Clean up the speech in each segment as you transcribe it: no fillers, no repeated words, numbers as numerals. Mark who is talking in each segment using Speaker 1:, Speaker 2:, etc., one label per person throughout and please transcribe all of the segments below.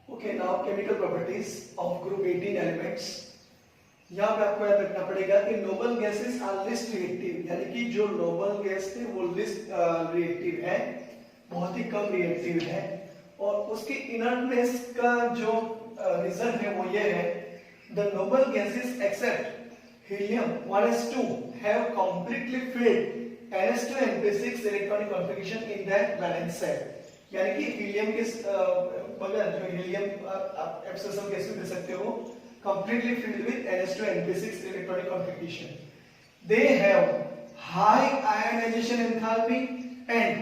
Speaker 1: Okay, now chemical properties of group 18 elements. यहाँ पे आपको याद रखना पड़ेगा कि noble gases are least reactive, यानी कि जो नोबल गैस थे वो लिस्ट रिएक्टिव है, बहुत ही कम रिएक्टिव है। और उसकी इनर्टनेस का जो रीजन है वो ये है, the noble gases except helium 1s2 have completely filled NS2 and P6 electronic configuration in that valence set. यानी कि हीलियम के बगैर जो हीलियम आप एब्सोल्यूट गैस में दे सकते हो, completely filled with NS2 and P6 electronic configuration. They have high ionization enthalpy and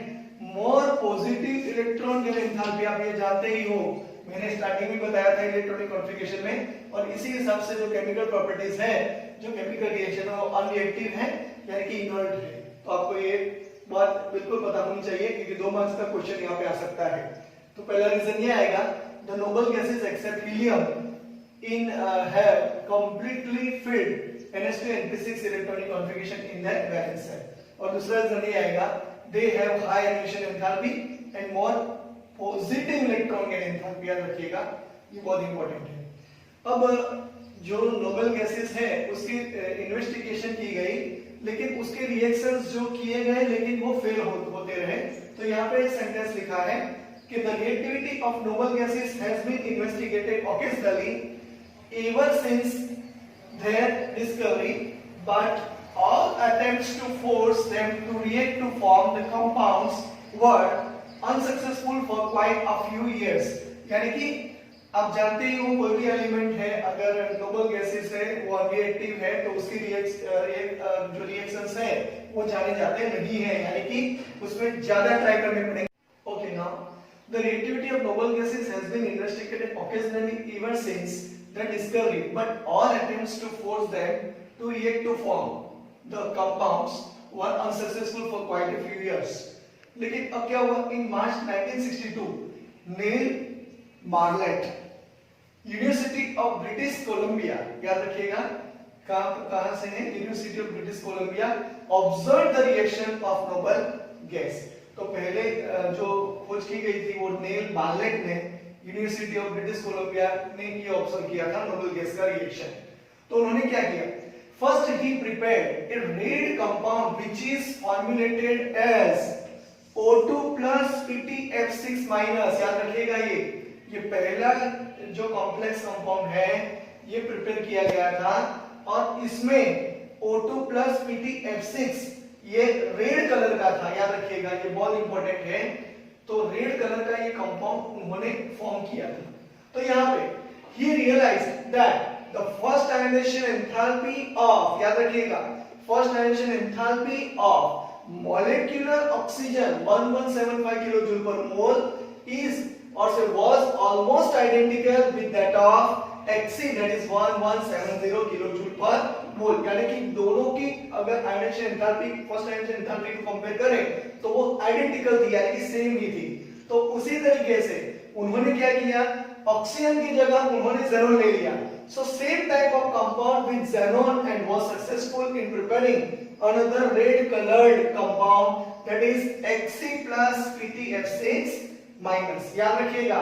Speaker 1: more positive electron giving enthalpy। आप ये जानते ही हो, मैंने स्टार्टिंग में बताया था इलेक्ट्रॉनिक कॉन्फ़िगरेशन में। और इसी हिसाब से जो केमिकल प्रॉपर्टीज है, जो केमिकल रिएक्शन है वो अनरिएक्टिव है, यानी कि इनर्ट है। तो आपको ये बात बिल्कुल पता होनी चाहिए क्योंकि 2 मार्क्स का क्वेश्चन यहाँ पे आ सकता है। तो पहला रीजन ये आएगा, the noble gases except helium in have completely filled NS2 and P6 electronic configuration in that valence set। और दूसरा रीजन ये आएगा, they have high ionization enthalpy and more positive electron gain enthalpy। याद रखिएगा, ये बहुत इंपॉर्टेंट है। अब जो नोबल गैसेस है उसकी इन्वेस्टिगेशन की गई, लेकिन उसके रिएक्शंस जो किए गए लेकिन वो फेल होते रहे। तो यहाँ पे एक सेंटेंस लिखा है कि the reactivity of noble gases has been investigated occasionally ever since their discovery, but all attempts to force them to react to form the compounds were unsuccessful for quite a few years। यानी कि आप जानते ही हो, कोई भी element है अगर noble gases है वो अनरिएक्टिव है तो उसकी जो रिएक्शंस है वो जाने जाते नहीं है, यानी कि उसमें ज्यादा ट्राई करने पड़ेंगे। Okay, now the reactivity of noble gases has been investigated occasionally ever since the discovery, but all attempts to force them to react to form the compounds were unsuccessful for quite a few years। लेकिन अब क्या हुआ, in March 1962 Neil मार्लेट University of British Columbia, याद रखिएगा कहां से है, University of British Columbia, observe the reaction of noble gas. तो पहले जो खोज की गई थी वो नेल मार्लेट ने यूनिवर्सिटी ऑफ ब्रिटिश कोलंबिया ने ये ऑब्जर्व किया था नोबल गैस का रिएक्शन। तो उन्होंने क्या किया, फर्स्ट ही prepared a red compound which is formulated as O2 plus PtF6 minus. याद रखिएगा, ये पहला जो कॉम्प्लेक्स कंपाउंड है ये प्रिपेयर किया गया था, और इसमें O2 plus PtF6 ये रेड कलर का था। याद रखिएगा, ये बहुत इंपॉर्टेंट है। तो रेड कलर का ये कंपाउंड उन्होंने फॉर्म किया था। तो यहाँ पे he realized that the first ionization enthalpy of, याद रखिएगा, first ionization enthalpy of molecular oxygen 1175 kilojoule per mole is or say was almost identical with that of Hc, that is 1170 kilojoule per mole. यानी कि दोनों की अगर ionization enthalpy, first ionization enthalpy को compare करें तो वो आइडेंटिकल थी, यानी कि सेम ही थी। तो उसी तरीके से उन्होंने क्या किया, ऑक्सीजन की जगह उन्होंने xenon ले लिया। So same type of compound with xenon and was successful in preparing another red colored compound, that is Hc plus PtF6 minus। याद रखिएगा,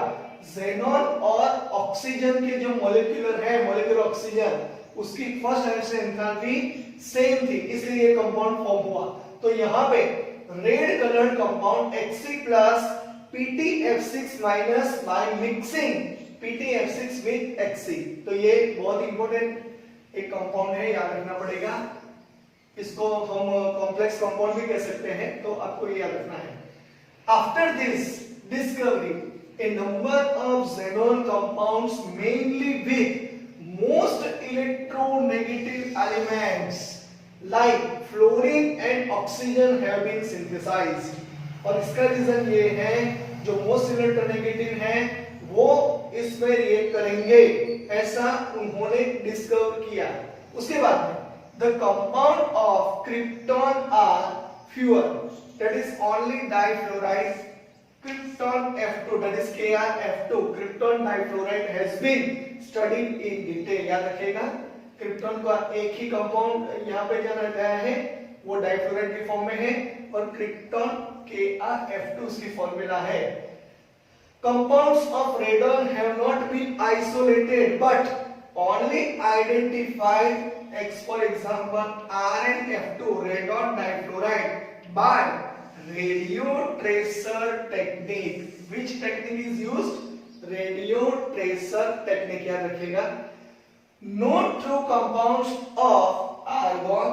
Speaker 1: xenon और ऑक्सीजन के जो मॉलिक्यूलर है, मॉलिक्यूलर ऑक्सीजन, उसकी फर्स्ट आयनाइजेशन एंथैल्पी सेम थी, इसलिए ये कंपाउंड फॉर्म हुआ। तो यहाँ पे red coloured compound Hc plus PtF6 minus by mixing PtF6 with Hc। तो ये बहुत इंपॉर्टेंट एक कंपाउंड है, याद रखना पड़ेगा। इसको हम कॉम्प्लेक्स कंपाउंड भी कह सकते हैं, तो आपको ये याद रखना है। After this discovery a number of xenon compounds mainly with most electronegative elements like fluorine and oxygen have been synthesized। और इसका रीजन ये है, जो मोस्ट इलेक्ट्रोनेगेटिव हैं वो इसमें रिएक्ट करेंगे, ऐसा उन्होंने डिस्कवर किया। उसके बाद में the compound of krypton are fewer, that is only difluoride krypton F2, that is KrF2, krypton difluoride has been studied in detail। याद रखिएगा, क्रिप्टॉन का एक ही कंपाउंड यहाँ पे जो गया है वो डाइफ्लोराइड की फॉर्म में है, और क्रिप्टॉन KrF2 उसकी फॉर्मूला है। Compounds of radon have not been isolated but only identified, for example RnF2 radon difluoride by radio tracer technique. Which technique is used? Radio tracer technique. याद रखिएगा. No true compounds of argon,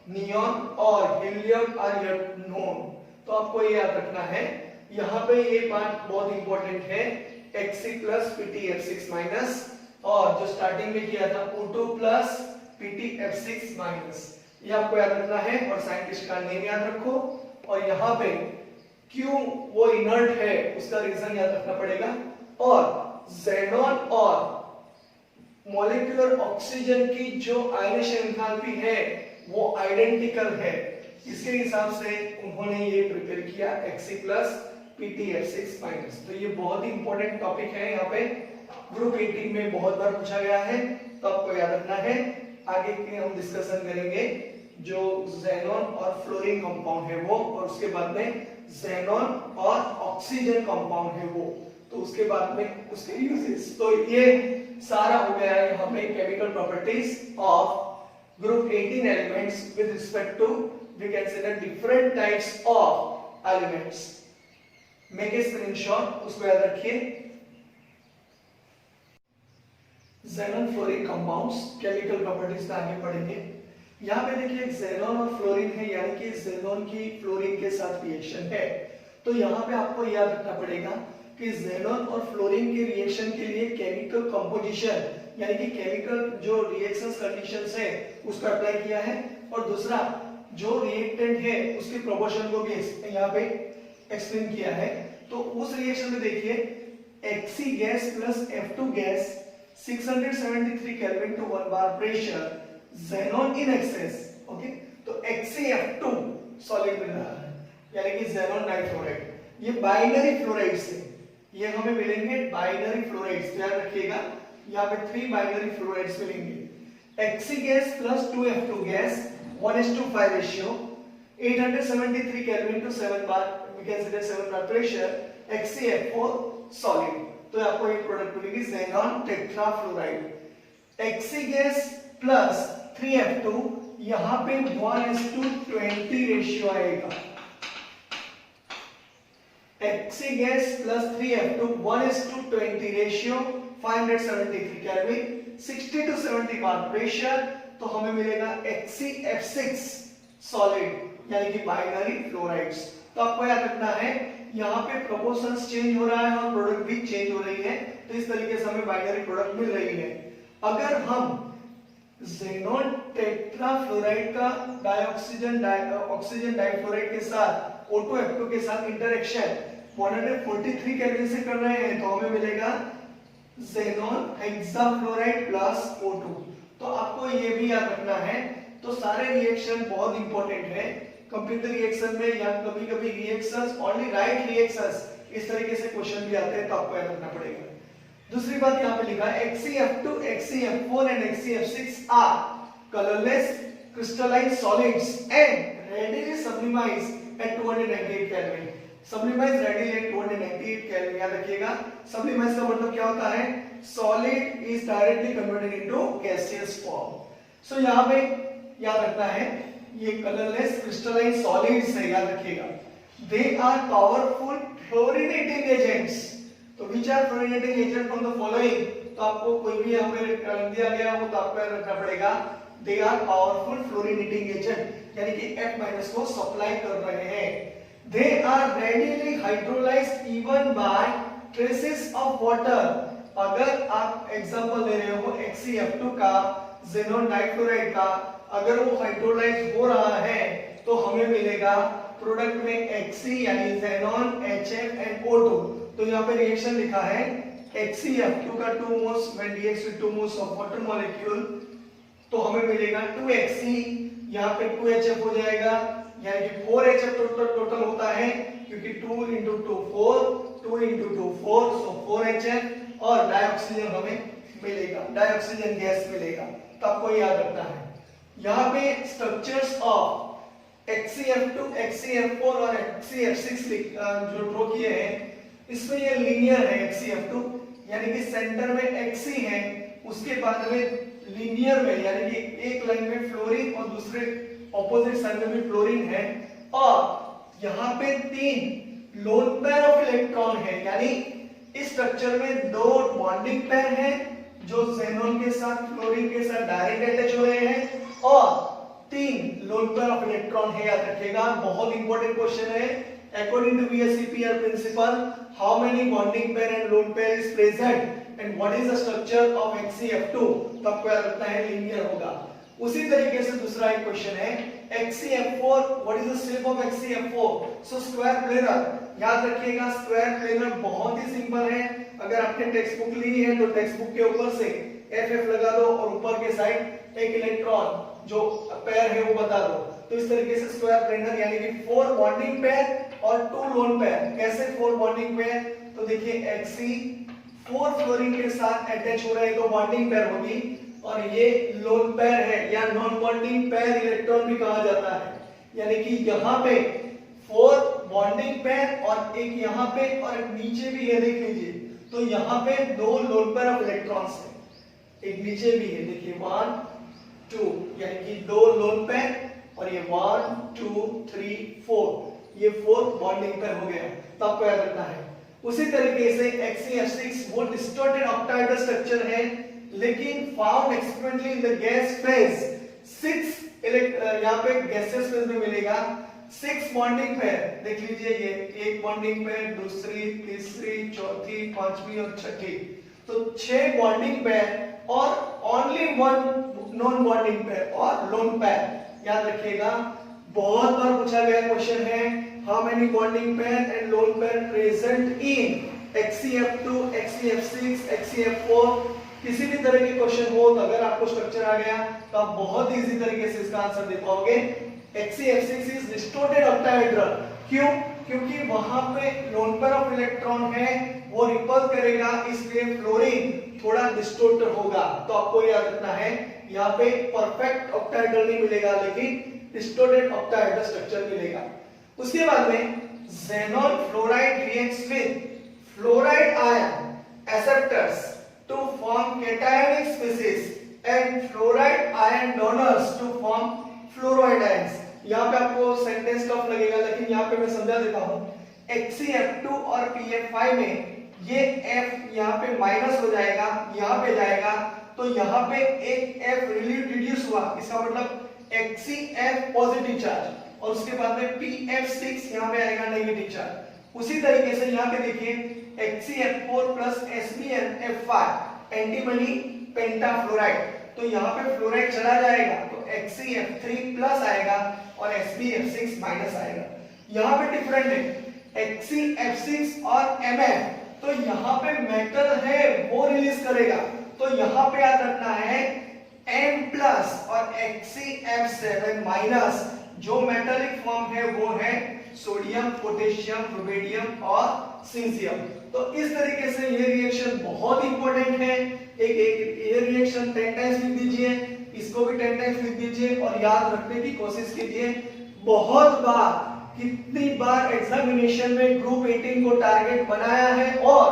Speaker 1: neon और helium are yet known. तो आपको ये याद रखना है. यहाँ पे ये बात बहुत इंपॉर्टेंट है. Xc plus PtF6 माइनस और जो स्टार्टिंग में किया था O2 plus PtF6 माइनस, ये आपको याद रखना है और साइंटिस्ट का नेम याद रखो. और यहाँ पे क्यों वो इनर्ट है उसका रीजन याद रखना पड़ेगा. और ज़ेनॉन और मॉलिक्यूलर ऑक्सीजन की जो आयनेशन एंथैल्पी है वो आइडेंटिकल है. इसके हिसाब से उन्होंने ये प्रिपेयर किया Xc plus PtF6 माइनस. तो ये बहुत ही इंपॉर्टेंट टॉपिक है. यहाँ पे ग्रुप 18 में बहुत बार पूछा गया है, तो आपको याद रखना है. आगे के हम डिस्कशन करेंगे जो ज़ेनॉन और फ्लोरीन कंपाउंड है वो, और उसके बाद में ज़ेनॉन और ऑक्सीजन कंपाउंड है वो, तो उसके बाद में उसके यूजेस. तो ये सारा हो गया है यहाँ पे chemical properties of group 18 elements with respect to we can say the different types of elements. Make a screenshot, उसको याद रखिए. Xenon fluorine compounds chemical properties का आगे पढ़ेंगे. यहाँ पे देखिए ज़ेनॉन और फ्लोरीन है, यानी कि ज़ेनॉन की फ्लोरीन के साथ रिएक्शन है. तो यहाँ पे आपको याद रखना पड़ेगा कि ज़ेनॉन और फ्लोरीन के रिएक्शन के लिए केमिकल कंपोजिशन यानी कि केमिकल जो रिएक्शंस कंडीशंस है उसका अप्लाई किया है. और दूसरा जो रिएक्टेंट है उसके प्रोपोर्शन को भी यहाँ पे एक्सप्लेन किया है. तो उस रिएक्शन में देखिए Xc gas plus F2 gas 673 kelvin to 1 bar pressure, xenon in excess. Okay, तो XeF2 सॉलिड मिल रहा है यानी कि ज़ेनॉन डाइफ्लोराइड. ये बाइनरी फ्लोराइड्स है, ये हमें मिलेंगे बाइनरी फ्लोराइड्स. याद रखिएगा यहाँ पे 3 बाइनरी फ्लोराइड्स मिलेंगे. Xc gas plus 2F2 gas 1:5 ratio 873 kelvin to 7 bar, we can say 7 bar pressure, XeF4 solid. तो आपको एक प्रोडक्ट मिलेगी xenon tetrafluoride. Xc gas plus 3F2, यहाँ पे 1:20 रेशियो आएगा. Xc gas plus 3F2 1:20 ratio 573 kelvin 60 to 70 bar pressure. तो हमें मिलेगा XeF6 सॉलिड यानी कि बाइनरी फ्लोराइड्स. तो आपको याद रखना है यहाँ पे प्रोपोर्शंस चेंज हो रहा है और प्रोडक्ट भी चेंज हो रही है. तो इस तरीके से हमें बाइनरी प्रोडक्ट मिल रही है. अगर हम ज़ेनॉन टेट्राफ्लोराइड का ऑक्सीजन डाइफ्लोराइड के साथ O2F2 के साथ इंटरेक्शन 143 केल्विन से कर रहे हैं तो हमें मिलेगा ज़ेनॉन हेक्साफ्लोराइड प्लस O2. तो आपको ये भी याद रखना है. तो सारे रिएक्शन बहुत इंपॉर्टेंट है कंप्यूटर रिएक्शन में, या कभी-कभी रिएक्शंस ओनली राइट रिएक्शंस इस तरीके से क्वेश्चन भी आते हैं, तो आपको याद रखना पड़ेगा. दूसरी बात यहाँ पे लिखा है XeF2, XeF4 and XeF6 are colorless crystalline solids and readily sublimise at 298 Kelvin. Sublimise readily at 298 Kelvin. याद रखिएगा sublimise का मतलब क्या होता है? Solid is directly converted into gaseous form. So यहाँ पे याद रखना है ये कलरलेस क्रिस्टलाइन सॉलिड्स है. याद रखिएगा they are powerful fluorinating agents. तो which are fluorinating agent from the following? तो आपको कोई भी यहाँ पे दिया गया हो तो आपको याद रखना पड़ेगा they are powerful fluorinating agent यानी कि F- को सप्लाई कर रहे हैं. they are readily hydrolyzed even by traces of water. अगर आप एग्जांपल ले रहे हो XeF2 का ज़ेनॉन डाइफ्लोराइड का, अगर वो हाइड्रोलाइज हो रहा है तो हमें मिलेगा प्रोडक्ट में Xe यानी ज़ेनॉन HF and O2. तो यहाँ पे रिएक्शन लिखा है XeF2 का 2 moles when reacts with 2 moles of water molecule, तो हमें मिलेगा 2Xe, यहाँ पे 2HF हो जाएगा यानी कि 4HF टोटल होता है क्योंकि 2 into 2 4, 2 into 2 4, so 4HF और डाइऑक्सीजन हमें मिलेगा, डाइऑक्सीजन गैस मिलेगा. तो आपको याद रखना है यहाँ पे स्ट्रक्चर्स ऑफ XeF2, XeF4 और XeF6 जो ड्रॉ किए हैं इसमें ये लीनियर है HCF2, यानी कि सेंटर में Xc है, उसके बाद में लीनियर में यानी कि एक लाइन में फ्लोरीन और दूसरे ऑपोजिट साइड में भी फ्लोरीन है, और यहाँ पे 3 लोन पेयर ऑफ इलेक्ट्रॉन है, यानी इस स्ट्रक्चर में 2 बॉन्डिंग पेयर है जो xenon के साथ फ्लोरीन के साथ डायरेक्ट अटैच हो रहे हैं, और 3 लोन पेयर ऑफ इलेक्ट्रॉन है। याद रखिएगा, बहुत इंपॉर्टेंट क्वेश्चन है। According to BSEPR principle, how many bonding pair and lone pair is present and what is the structure of HCF2? तो आपको याद रखना है लीनियर होगा। उसी तरीके से दूसरा एक क्वेश्चन है HCF4, what is the shape of HCF4? So square planar, याद रखिएगा स्क्वायर प्लेनर बहुत ही सिंपल है। अगर आपने टेक्स्ट बुक ली है तो टेक्स्ट बुक के ऊपर से FF लगा दो और ऊपर के साइड एक इलेक्ट्रॉन जो पेयर है वो बता दो। तो इस तरीके से स्क्वायर प्लेनर यानी कि 4 बॉन्डिंग पेयर और 2 लोन पेयर। कैसे 4 बॉन्डिंग पेयर? तो देखिए Xc 4 फ्लोरीन के साथ अटैच हो रहे हैं तो बॉन्डिंग पेयर होगी, और ये लोन पेयर है या नॉन बॉन्डिंग पेयर इलेक्ट्रॉन भी कहा जाता है। यानी कि यहाँ पे 4 बॉन्डिंग पेयर और एक यहाँ पे और एक नीचे भी है, देख लीजिए। तो यहाँ पे 2 लोन पेयर ऑफ इलेक्ट्रॉन्स है, एक नीचे भी है, देखिए 1 2, यानी कि 2 लोन पेयर, और ये 1 2 3 4, ये 4 बॉन्डिंग पेयर हो गया। तो आपको याद रखना है। उसी तरीके से HCF6 वो डिस्टॉर्टेड ऑक्टाहेड्रल स्ट्रक्चर है, लेकिन found experimentally in the gas phase. 6 यहाँ पे गैसेस फेज में मिलेगा 6 बॉन्डिंग पेयर। देख लीजिए, ये एक बॉन्डिंग पेयर, दूसरी, तीसरी, चौथी, पांचवी और छठी, तो 6 बॉन्डिंग पेयर और ओनली 1 नॉन बॉन्डिंग पेयर और लोन पेयर। याद रखिएगा, बहुत बार पूछा गया क्वेश्चन है, how many bonding pair and lone pair present in HCF2, HCF6, HCF4। किसी भी तरह के क्वेश्चन हो तो अगर आपको स्ट्रक्चर आ गया तो आप बहुत इजी तरीके से इसका आंसर दे पाओगे। HCF6 is distorted octahedral. क्यों? क्योंकि वहां पे लोन पेयर ऑफ इलेक्ट्रॉन है, वो रिपल करेगा, इसलिए फ्लोरीन थोड़ा डिस्टॉर्टेड होगा। तो आपको याद रखना है, यहाँ पे परफेक्ट ऑक्टाहेड्रल नहीं मिलेगा, लेकिन डिस्टॉर्टेड ऑक्टाहेड्रल स्ट्रक्चर मिलेगा। उसके बाद में xenon fluoride reacts with fluoride ion acceptors to form cationic species and fluoride ion donors to form fluoride ions। यहाँ पे आपको सेंटेंस टफ लगेगा, लेकिन यहाँ पे मैं समझा देता हूँ। HCF2 और PF5 में ये F यहाँ पे माइनस हो जाएगा, यहाँ पे जाएगा, तो यहाँ पे एक F रिड्यूस हुआ, इसका मतलब HCF पॉजिटिव चार्ज, और उसके बाद में PF6 यहाँ पे आएगा नेगेटिव चार्ज। उसी तरीके से यहाँ पे देखिए HCF4 प्लस SbNF5 एंटीमनी पेंटाफ्लोराइड, तो यहाँ पे फ्लोराइड चला जाएगा तो HCF3 प्लस आएगा और SbF6 माइनस आएगा। यहाँ पे डिफरेंट है HCF6 और MF, तो यहाँ पे मेटल है वो रिलीज करेगा, तो यहाँ पे याद रखना है M प्लस और HCF7 माइनस। जो मेटालिक फॉर्म है वो है सोडियम, पोटेशियम, रुबिडियम और सीजियम। तो इस तरीके से ये रिएक्शन बहुत इंपॉर्टेंट है। एक ये रिएक्शन 10 टाइम्स लिख दीजिए, इसको भी 10 टाइम्स लिख दीजिए, और याद रखने की कोशिश कीजिए। बहुत बार, कितनी बार एग्जामिनेशन में ग्रुप 18 को टारगेट बनाया है और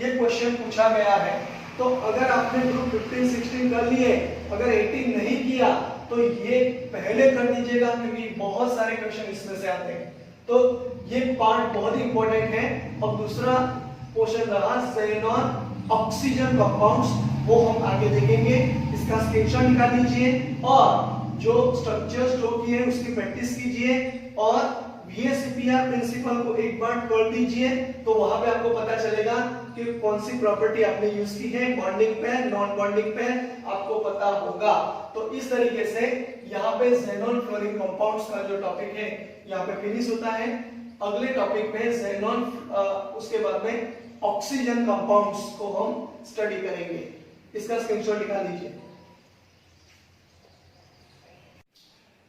Speaker 1: ये क्वेश्चन पूछा गया है। तो अगर आपने ग्रुप 15, 16 कर लिए, अगर 18 नहीं किया तो ये पहले कर दीजिएगा, क्योंकि बहुत सारे क्वेश्चन इसमें से आते हैं। तो ये पार्ट बहुत ही इंपॉर्टेंट है। और दूसरा क्वेश्चन रहा xenon ऑक्सीजन कंपाउंड्स, वो हम आगे देखेंगे। इसका स्क्रीनशॉट निकाल लीजिए और जो स्ट्रक्चर्स जो किए उसकी प्रैक्टिस कीजिए, और VSEPR प्रिंसिपल को एक बार कर दीजिए, तो वहां पे आपको पता चलेगा कि कौन सी प्रॉपर्टी आपने यूज की है, bonding pair, non bonding pair, आपको पता होगा। तो इस तरीके से यहाँ पे xenon फ्लोरीन कंपाउंड्स का जो टॉपिक है यहाँ पे फिनिश होता है। अगले टॉपिक में xenon, उसके बाद में ऑक्सीजन कंपाउंड्स को हम स्टडी करेंगे। इसका स्क्रीनशॉट निकाल लीजिए।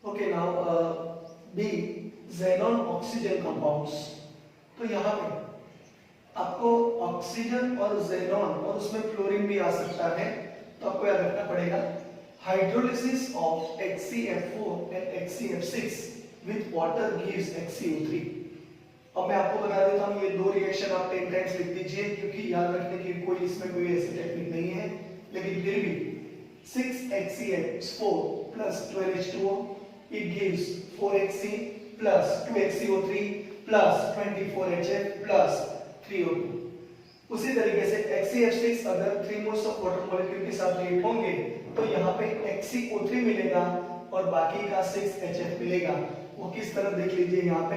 Speaker 1: Okay, now B, xenon oxygen compounds. तो यहाँ पे आपको ऑक्सीजन और xenon और उसमें फ्लोरीन भी आ सकता है, तो आपको याद रखना पड़ेगा hydrolysis of HCF4 and HCF6 with water gives HCO3। अब मैं आपको बता देता हूँ, ये दो रिएक्शन आप 10 टाइम्स लिख दीजिए, क्योंकि याद रखने की कोई इसमें कोई ऐसी टेक्निक नहीं है, लेकिन फिर भी 6HCl4 plus 12H2O, it gives 4Hc plus 2HCO3 plus 24HF plus 3O2। उसी तरीके से HCl6 अगर 3 मोल्स ऑफ वाटर मॉलिक्यूल के साथ रिएक्ट होंगे तो यहाँ पे HCO3 मिलेगा और बाकी का 6HF मिलेगा। वो किस तरह देख लीजिए, यहाँ पे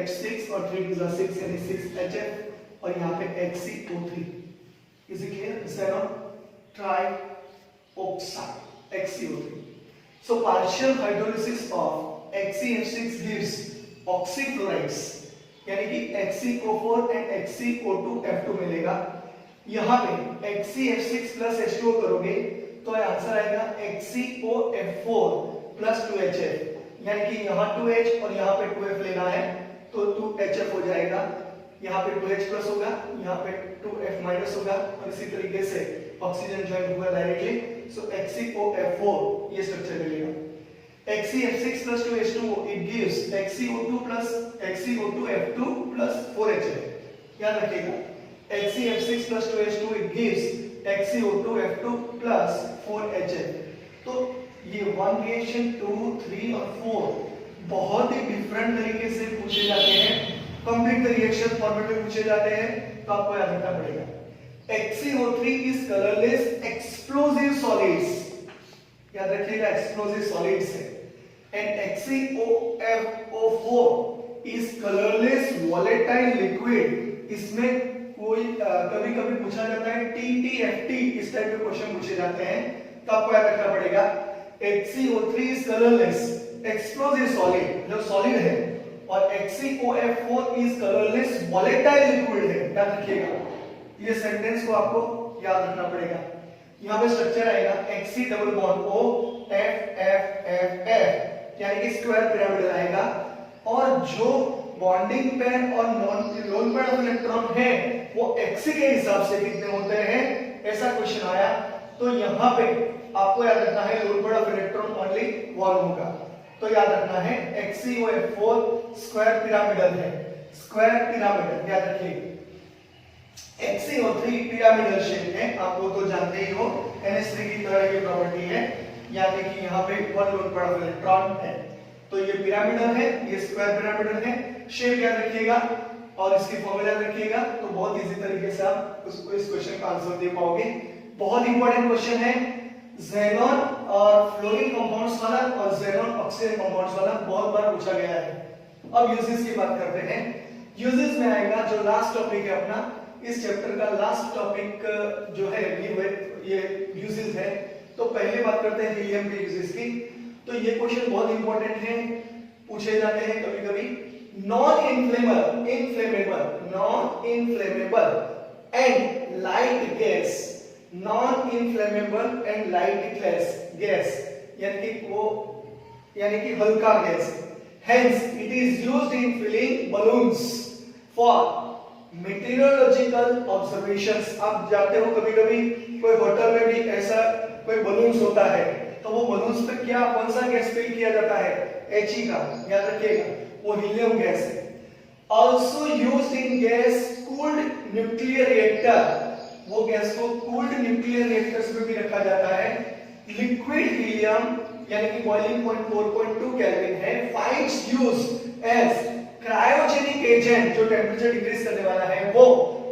Speaker 1: F6 और 3 2 6 यानी 6HF और यहाँ पे HCO3। Is it clear? xenon trioxide HCO3। So partial hydrolysis of HCl6 gives oxyfluorides, यानी कि HCO4 and HCO2F2 मिलेगा। यहाँ पे HCF6 plus H2O करोगे तो आंसर आएगा HCOF4 plus 2HF, यानी कि यहाँ 2H और यहाँ पे 2F लेना है तो 2HF हो जाएगा, यहाँ पे 2H प्लस होगा, यहाँ पे 2F माइनस होगा और इसी तरीके से ऑक्सीजन ज्वाइन होगा डायरेक्टली। सो HCOF4 ये स्ट्रक्चर मिलेगा। HCF6 plus 2H2O it gives HCO2 plus HCO2F2 plus 4HF। याद रखिएगा, HCF6 plus 2H2 it gives HCO2F2 plus 4HF। तो ये 1 रिएक्शन 2 3 और 4 बहुत ही डिफरेंट तरीके से पूछे जाते हैं, कंप्लीट रिएक्शन फॉर्मेट में पूछे जाते हैं, तो आपको याद रखना पड़ेगा। HCO3 is colorless explosive solids, याद रखिएगा एक्सप्लोसिव सॉलिड्स है। And HCOFO is colorless volatile liquid, इसमें कोई कभी कभी पूछा जाता है TTFT, इस टाइप के क्वेश्चन पूछे जाते हैं, तो आपको याद रखना पड़ेगा HCO3 is colorless explosive solid जो सॉलिड है और HCOF4 is colorless volatile liquid है। याद रखिएगा, ये सेंटेंस को आपको याद रखना पड़ेगा। यहाँ पे स्ट्रक्चर आएगा Hc double bond O F F F F, यानी कि स्क्वायर पिरामिडल आएगा और जो बॉन्डिंग पेयर और लोन पेयर ऑफ इलेक्ट्रॉन है वो Hc के हिसाब से कितने होते हैं, ऐसा क्वेश्चन आया तो यहाँ पे आपको याद रखना है lone pair of electron only 1 होगा, तो याद रखना है HCOF4 स्क्वायर पिरामिडल है, स्क्वायर पिरामिडल याद रखिए। HCO3 पिरामिडल शेप है, आप वो तो जानते ही हो, NH3 की तरह की प्रॉपर्टी है, यानी कि यहाँ पे 1 लोन पेयर ऑफ इलेक्ट्रॉन है, तो ये पिरामिडल है, ये स्क्वायर पिरामिडल है। शेप याद रखिएगा और इसकी फॉर्मूला याद रखिएगा, तो बहुत इजी तरीके से आप उसको इस क्वेश्चन का आंसर दे पाओगे। बहुत इंपॉर्टेंट क्वेश्चन है, ज़ेनॉन और फ्लोरीन कंपाउंड्स वाला और ज़ेनॉन ऑक्सीजन कंपाउंड्स वाला बहुत बार पूछा गया है। अब यूजेस की बात करते हैं। यूजेस में आएगा जो लास्ट टॉपिक है अपना, इस चैप्टर का लास्ट टॉपिक जो है ये यूजेस है। तो पहले बात करते हैं हीलियम के यूजेस की। तो ये क्वेश्चन बहुत इंपॉर्टेंट है, पूछे जाते हैं कभी-कभी। Non inflammable and light gas, non inflammable and light gas यानी कि हल्का gas. Hence it is used in filling balloons for meteorological observations। आप जाते हो कभी-कभी कोई होटल में भी ऐसा कोई बलून्स होता है, तो वो बलून्स पे क्या कौन सा गैस फिल किया जाता है, He का, याद रखिएगा वो हीलियम गैस है। Also used in gas cooled nuclear reactor, वो गैस को कूल्ड न्यूक्लियर रिएक्टर्स में भी रखा जाता है। लिक्विड हीलियम यानी कि बॉइलिंग पॉइंट 4.2 केल्विन है, finds use as cryogenic agent, जो टेंपरेचर डिक्रीज करने वाला है वो,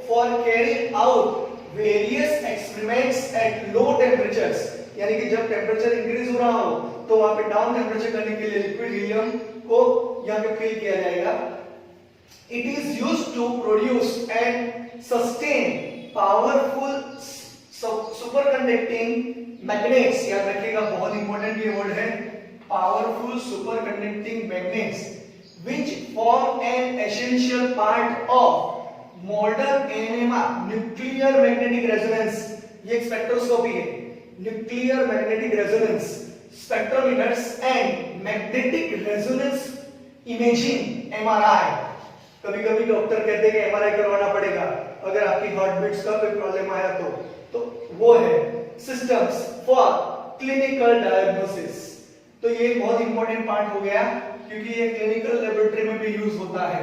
Speaker 1: for carrying out various experiments at low temperatures, यानी कि जब टेंपरेचर इंक्रीज हो रहा हो तो वहां पे डाउन टेंपरेचर करने के लिए लिक्विड हीलियम को यहां पे फिल किया जाएगा। It is used to produce and sustain powerful superconducting magnets, याद रखिएगा बहुत इंपॉर्टेंट ये वर्ड है, powerful superconducting magnets which form an essential part of modern NMR nuclear magnetic resonance। ये एक स्पेक्ट्रोस्कोपी है, nuclear magnetic resonance spectrometers and magnetic resonance imaging MRI। कभी-कभी doctor कहते हैं कि MRI करवाना पड़ेगा अगर आपकी हार्ट बीट्स का कोई प्रॉब्लम आया तो वो है सिस्टम्स फॉर क्लिनिकल डायग्नोसिस। तो ये बहुत इंपॉर्टेंट पार्ट हो गया क्योंकि ये क्लिनिकल लेबोरेटरी में भी यूज होता है।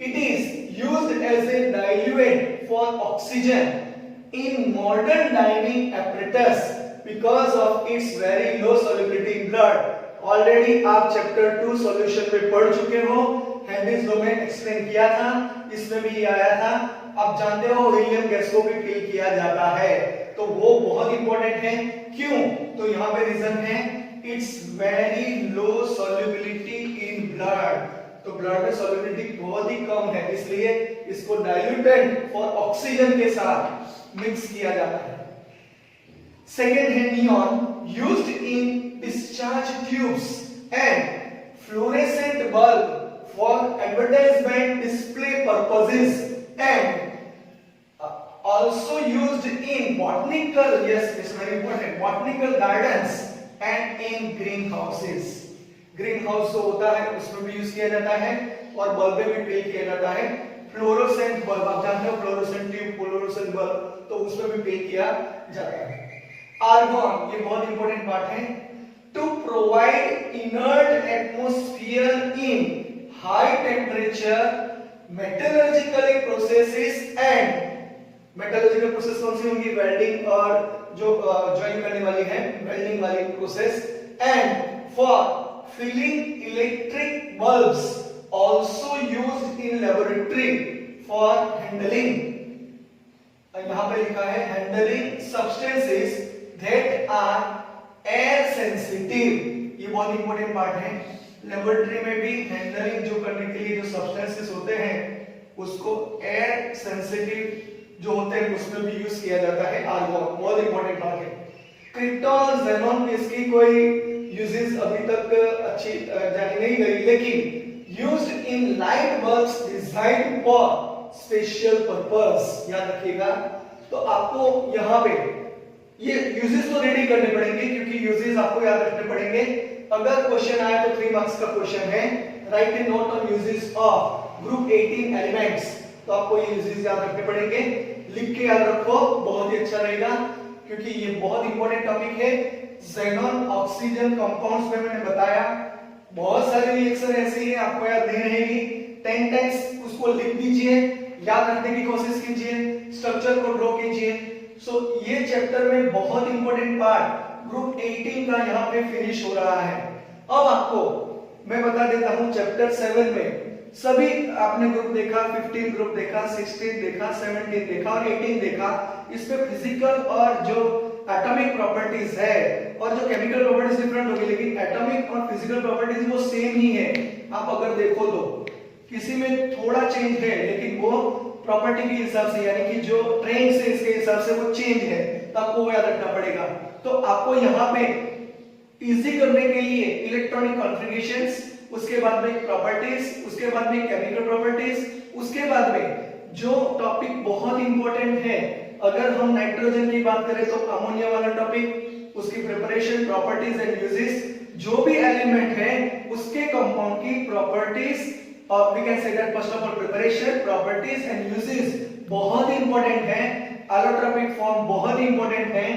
Speaker 1: It is used as a diluent for oxygen in modern dining apparatus because of its very low solubility in blood. Already आप चैप्टर 2 सॉल्यूशन में पढ़ चुके हो, हेनरीज लॉ में एक्सप्लेन किया था, इसमें भी ये आया था। आप जानते हो हीलियम गैस को भी फिल किया जाता है, तो वो बहुत इंपॉर्टेंट है। क्यों? तो यहाँ पे रीजन है it's very low solubility in blood, तो ब्लड में सॉल्युबिलिटी बहुत ही कम है, इसलिए इसको डाइल्यूटेंट फॉर ऑक्सीजन के साथ मिक्स किया जाता है। सेकेंड है neon, used in discharge tubes and fluorescent bulb for advertisement display purposes and also used in botanical, yes, it's very important, botanical gardens and in greenhouses. greenhouse जो होता है उसमें भी यूज किया जाता है और बल्ब में भी पेल किया जाता है। फ्लोरोसेंट बल्ब, आप जानते हो फ्लोरोसेंट ट्यूब, फ्लोरोसेंट बल्ब, तो उसमें भी पेल किया जाता है। आर्गन, ये बहुत इंपॉर्टेंट पार्ट है। To provide inert atmosphere in high temperature metallurgical processes and metallurgical process कौन सी होंगी? वेल्डिंग और जो ज्वाइन करने वाली है वेल्डिंग वाली process, and for filling electric bulbs also used in laboratory for handling, यहाँ पे लिखा है handling substances that are air sensitive, ये बहुत इंपॉर्टेंट पार्ट है। लेबोरेटरी में भी हैंडलिंग जो करने के लिए जो सब्सटेंसेस होते हैं उसको एयर सेंसिटिव जो होते हैं उसमें भी यूज किया जाता है। आर्गन बहुत इंपॉर्टेंट पार्ट है। क्रिप्टॉन, ज़ेनॉन, इसकी कोई यूजेस अभी तक अच्छी जानी नहीं गई, लेकिन used in light bulbs design for special purpose, याद रखिएगा। तो आपको यहाँ पे ये यूजेस तो रेडी करने पड़ेंगे क्योंकि यूजेस आपको याद रखने पड़ेंगे। अगर क्वेश्चन आए तो 3 मार्क्स का क्वेश्चन है, right A note on uses of group 18 elements, तो आपको ये यूजेस याद रखने पड़ेंगे, लिख के याद रखो, बहुत ही अच्छा रहेगा क्योंकि ये बहुत इंपॉर्टेंट टॉपिक है। ज़ेनॉन ऑक्सीजन कंपाउंड्स में मैंने बताया बहुत सारे रिएक्शन ऐसी हैं आपको याद नहीं रहेगी, 10 टाइम्स उसको लिख दीजिए, याद रखने की कोशिश कीजिए, स्ट्रक्चर को ड्रॉ कीजिए। सो ये चैप्टर में बहुत इंपॉर्टेंट पार्ट ग्रुप 18 का यहाँ पे फिनिश हो रहा है। अब आपको मैं बता देता हूँ चैप्टर 7 में सभी आपने ग्रुप देखा, 15 ग्रुप देखा, 16 देखा, 17 देखा और 18 देखा। इसमें फिजिकल और जो एटॉमिक प्रॉपर्टीज है और जो केमिकल प्रॉपर्टीज डिफरेंट होगी, लेकिन एटॉमिक और फिजिकल प्रॉपर्टीज वो सेम ही है। आप अगर देखो तो किसी में थोड़ा चेंज है लेकिन वो प्रॉपर्टी के हिसाब से, यानी कि जो ट्रेंड से इसके हिसाब से वो चेंज है, तो आपको वो याद रखना पड़ेगा। तो आपको यहाँ पे इजी करने के लिए इलेक्ट्रॉनिक कॉन्फ़िगरेशंस, उसके बाद में प्रॉपर्टीज, उसके बाद में केमिकल प्रॉपर्टीज, उसके बाद में जो टॉपिक बहुत इंपॉर्टेंट है, अगर हम नाइट्रोजन की बात करें तो अमोनिया वाला टॉपिक, उसकी प्रिपरेशन, प्रॉपर्टीज एंड यूजेस, जो भी एलिमेंट है उसके कंपाउंड की प्रॉपर्टीज, और we can say that first of all preparation, properties and uses बहुत इंपॉर्टेंट है। एलोट्रोपिक फॉर्म बहुत इंपॉर्टेंट है।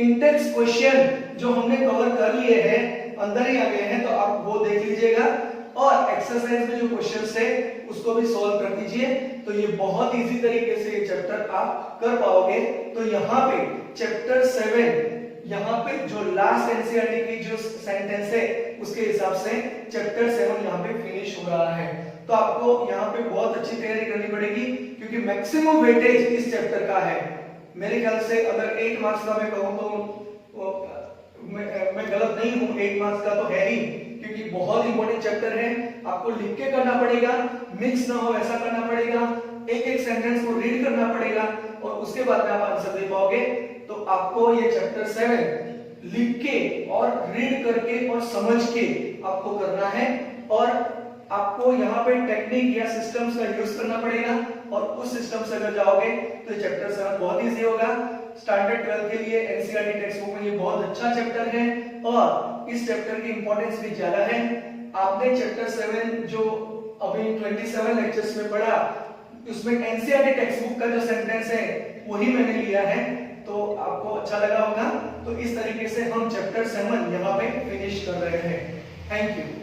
Speaker 1: इंटेक्स क्वेश्चन जो हमने कवर कर लिए हैं, अंदर ही आ गए हैं, तो आप वो देख लीजिएगा और एक्सरसाइज में जो क्वेश्चंस है उसको भी सॉल्व कर दीजिए। तो ये बहुत इजी तरीके से ये चैप्टर आप कर पाओगे। तो यहाँ पे चैप्टर 7, यहाँ पे जो लास्ट एनसीईआरटी की जो सेंटेंस है उसके हिसाब से चैप्टर 7 यहाँ पे फिनिश हो रहा है। तो आपको यहाँ पे बहुत अच्छी तैयारी करनी पड़ेगी क्योंकि मैक्सिमम वेटेज इस चैप्टर का है। मेरे ख्याल से अगर 8 मार्क्स का मैं कहूँ तो मैं गलत नहीं हूँ, 8 मार्क्स का तो है ही, क्योंकि बहुत इंपॉर्टेंट चैप्टर है। आपको लिख के करना पड़ेगा, मिक्स ना हो ऐसा करना पड़ेगा, एक सेंटेंस को रीड करना पड़ेगा और उसके बाद में आप आंसर दे पाओगे। तो आपको ये चैप्टर 7 लिख के और रीड करके और समझ के आपको करना है, और आपको यहाँ पे टेक्निक या सिस्टम्स का यूज करना पड़ेगा, और उस सिस्टम से अगर जाओगे तो चैप्टर 7 बहुत इजी होगा। स्टैंडर्ड 12 के लिए एनसीईआरटी टेक्स्ट बुक में ये बहुत अच्छा चैप्टर है और इस चैप्टर की इंपॉर्टेंस भी ज्यादा है। आपने चैप्टर 7 जो अभी 27 लेक्चर्स में पढ़ा, उसमें एनसीईआरटी टेक्स्ट बुक का जो सेंटेंस है वही मैंने लिया है, तो आपको अच्छा लगा होगा। तो इस तरीके से हम चैप्टर 7 यहाँ पे फिनिश कर रहे हैं। Thank you.